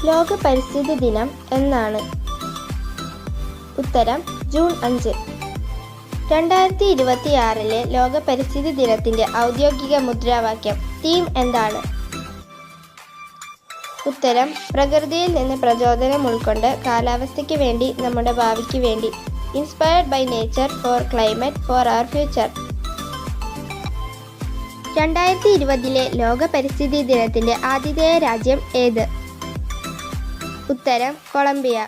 ലോക പരിസ്ഥിതി ദിനം എന്നാണ്? ഉത്തരം ജൂൺ 5. 2026 ലോക പരിസ്ഥിതി ദിനത്തിന്റെ ഔദ്യോഗിക മുദ്രാവാക്യം തീം എന്താണ്? ഉത്തരം പ്രകൃതിയിൽ നിന്ന് പ്രചോദനം ഉൾക്കൊണ്ട് കാലാവസ്ഥയ്ക്ക് വേണ്ടി, നമ്മുടെ ഭാവിക്ക് വേണ്ടി. Inspired by nature for climate for our future. 2020 ലോക പരിസ്ഥിതി ദിനത്തിന്റെ ആതിഥേയ രാജ്യം ഏത്? ഉത്തരം കൊളംബിയ.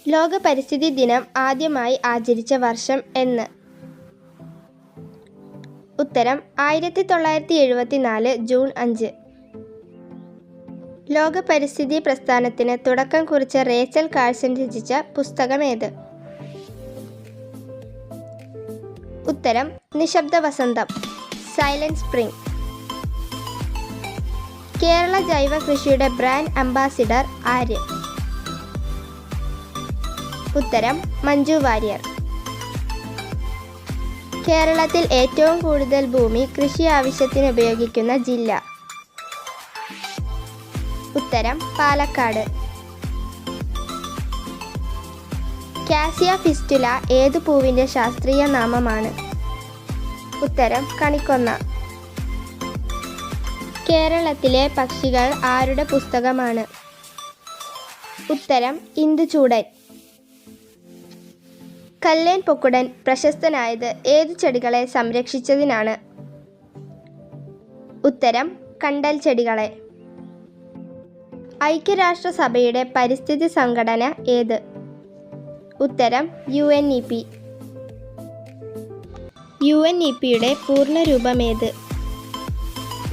ലോക പരിസ്ഥിതി ദിനം ആദ്യമായി ആചരിച്ച വർഷം എന്ന്? ഉത്തരം 1974 ജൂൺ 5. ലോക പരിസ്ഥിതി പ്രസ്ഥാനത്തിന് തുടക്കം കുറിച്ച റേച്ചൽ കാഴ്സൺ രചിച്ച പുസ്തകം ഏത്? ഉത്തരം നിശബ്ദ വസന്തം, സൈലന്റ് സ്പ്രിംഗ്. കേരള ജൈവ കൃഷിയുടെ ബ്രാൻഡ് അംബാസിഡർ ആര്? ഉത്തരം മഞ്ജു വാര്യർ. കേരളത്തിൽ ഏറ്റവും കൂടുതൽ ഭൂമി കൃഷി ആവശ്യത്തിന് ഉപയോഗിക്കുന്ന ജില്ല? ഉത്തരം പാലക്കാട്. കാസിയ ഫിസ്റ്റുല ഏതു പൂവിന്റെ ശാസ്ത്രീയ നാമമാണ്? ഉത്തരം കണിക്കൊന്ന. കേരളത്തിലെ പക്ഷികൾ ആരുടെ പുസ്തകമാണ്? ഉത്തരം ഇന്ദുചൂടൻ. കല്ലേൻ പൊക്കുടൻ പ്രശസ്തനായത് ഏതു ചെടികളെ സംരക്ഷിച്ചതിനാണ്? ഉത്തരം കണ്ടൽ ചെടികളെ. ഐക്യരാഷ്ട്രസഭയുടെ പരിസ്ഥിതി സംഘടന ഏത്? ഉത്തരം UNEP. UNEPയുടെ പൂർണ്ണരൂപം ഏത്?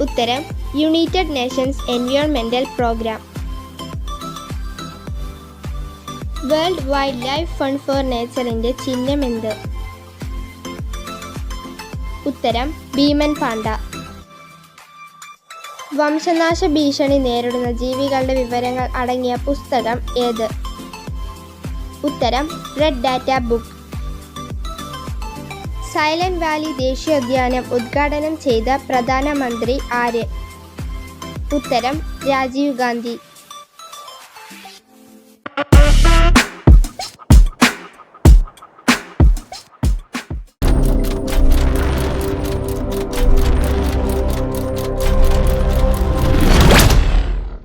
ഉത്തരം യുണൈറ്റഡ് നേഷൻസ് എൻവയോൺമെന്റൽ programme. World wildlife fund for നേച്ചറിന്റെ ചിഹ്നം എന്ത്? ഉത്തരം ഭീമൻ പാണ്ട. വംശനാശ ഭീഷണി നേരിടുന്ന ജീവികളുടെ വിവരങ്ങൾ അടങ്ങിയ പുസ്തകം ഏത്? ഉത്തരം red data book. Silent Valley ദേശീയോദ്യാനം ഉദ്ഘാടനം ചെയ്ത പ്രധാനമന്ത്രി ആര്? ഉത്തരം രാജീവ് ഗാന്ധി.